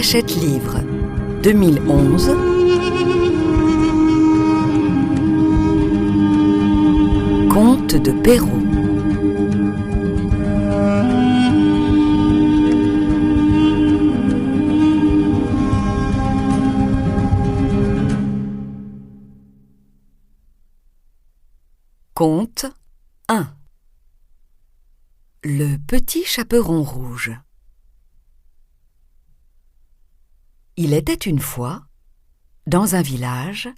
Hachette Livre, 2011. Contes de Perrault. Conte 1. Le petit chaperon rouge. Il était une fois, dans un village,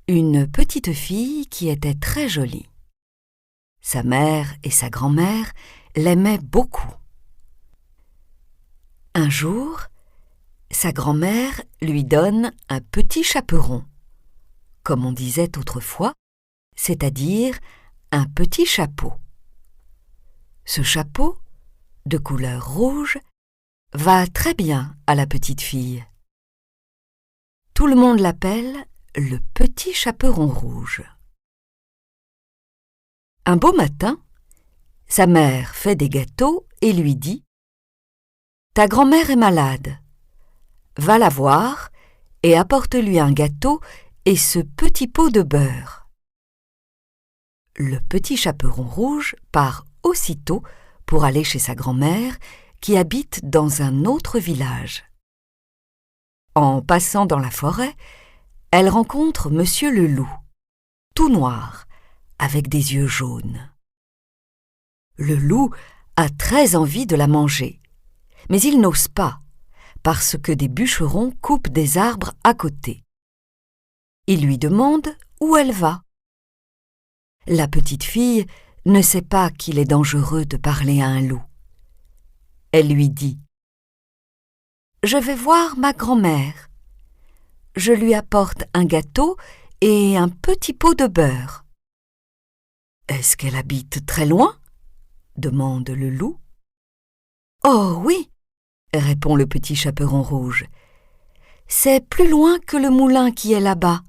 une petite fille qui était très jolie. Sa mère et sa grand-mère l'aimaient beaucoup. Un jour, sa grand-mère lui donne un petit chaperon, comme on disait autrefois, c'est-à-dire un petit chapeau. Ce chapeau, de couleur rouge, va très bien à la petite fille. Tout le monde l'appelle le petit chaperon rouge. Un beau matin, sa mère fait des gâteaux et lui dit « Ta grand-mère est malade. Va la voir et apporte-lui un gâteau et ce petit pot de beurre. » Le petit chaperon rouge part aussitôt pour aller chez sa grand-mère qui habite dans un autre village. En passant dans la forêt, elle rencontre Monsieur le loup, tout noir, avec des yeux jaunes. Le loup a très envie de la manger, mais il n'ose pas, parce que des bûcherons coupent des arbres à côté. Il lui demande où elle va. La petite fille ne sait pas qu'il est dangereux de parler à un loup. Elle lui dit « Je vais voir ma grand-mère. Je lui apporte un gâteau et un petit pot de beurre. »« Est-ce qu'elle habite très loin ?» demande le loup. « Oh oui !» répond le petit chaperon rouge. « C'est plus loin que le moulin qui est là-bas. »«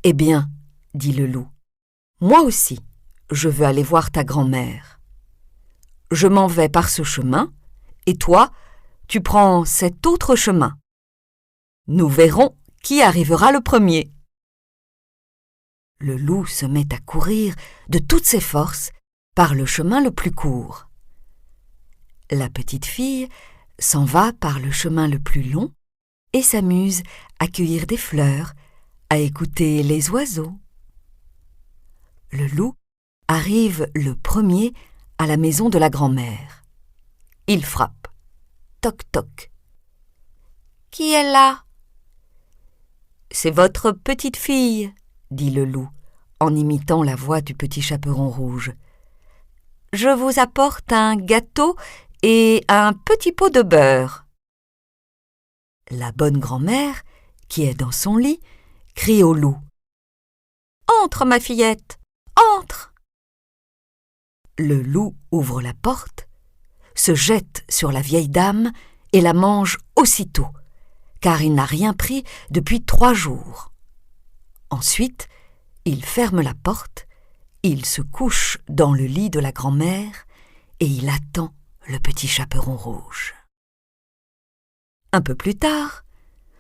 Eh bien, » dit le loup, « moi aussi, je veux aller voir ta grand-mère. Je m'en vais par ce chemin, et toi, tu prends cet autre chemin. Nous verrons qui arrivera le premier. » Le loup se met à courir de toutes ses forces par le chemin le plus court. La petite fille s'en va par le chemin le plus long et s'amuse à cueillir des fleurs, à écouter les oiseaux. Le loup arrive le premier à la maison de la grand-mère. Il frappe. Toc toc. « Qui est là ?»« C'est votre petite fille, » dit le loup, en imitant la voix du petit chaperon rouge. « Je vous apporte un gâteau et un petit pot de beurre. » La bonne grand-mère, qui est dans son lit, crie au loup. « Entre, ma fillette, entre !» Le loup ouvre la porte, se jette sur la vieille dame et la mange aussitôt, car il n'a rien pris depuis 3 jours. Ensuite, il ferme la porte, il se couche dans le lit de la grand-mère et il attend le petit chaperon rouge. Un peu plus tard,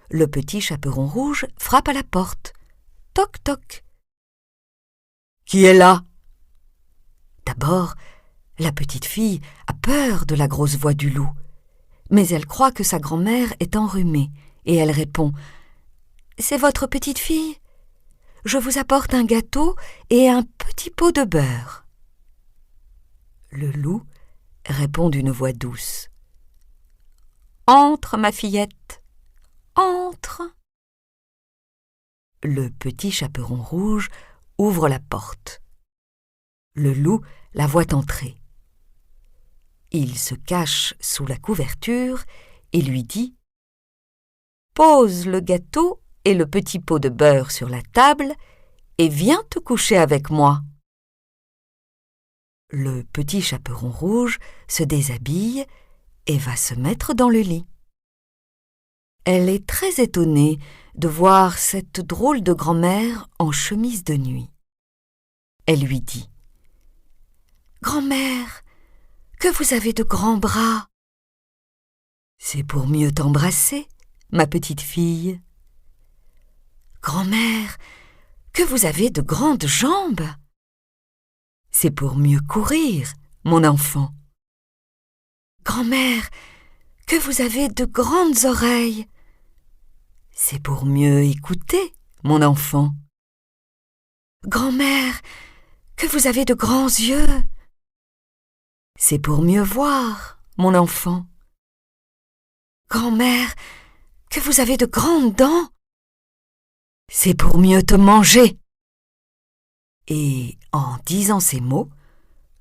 le petit chaperon rouge frappe à la porte. Toc toc. « Qui est là ?» D'abord, la petite fille a peur de la grosse voix du loup, mais elle croit que sa grand-mère est enrhumée et elle répond « C'est votre petite fille ? Je vous apporte un gâteau et un petit pot de beurre. » Le loup répond d'une voix douce « Entre, ma fillette, entre !» Le petit chaperon rouge ouvre la porte. Le loup la voit entrer. Il se cache sous la couverture et lui dit « Pose le gâteau et le petit pot de beurre sur la table et viens te coucher avec moi. » Le petit chaperon rouge se déshabille et va se mettre dans le lit. Elle est très étonnée de voir cette drôle de grand-mère en chemise de nuit. Elle lui dit « Grand-mère, que vous avez de grands bras !»« C'est pour mieux t'embrasser, ma petite fille. Grand-mère, que vous avez de grandes jambes! C'est pour mieux courir, mon enfant. Grand-mère, que vous avez de grandes oreilles! C'est pour mieux écouter, mon enfant. Grand-mère, que vous avez de grands yeux! C'est pour mieux voir, mon enfant. Grand-mère, que vous avez de grandes dents! C'est pour mieux te manger. Et en disant ces mots,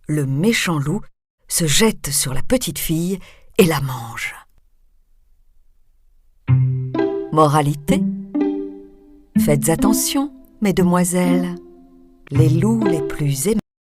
le méchant loup se jette sur la petite fille et la mange. Moralité: faites attention, mesdemoiselles, les loups les plus aimables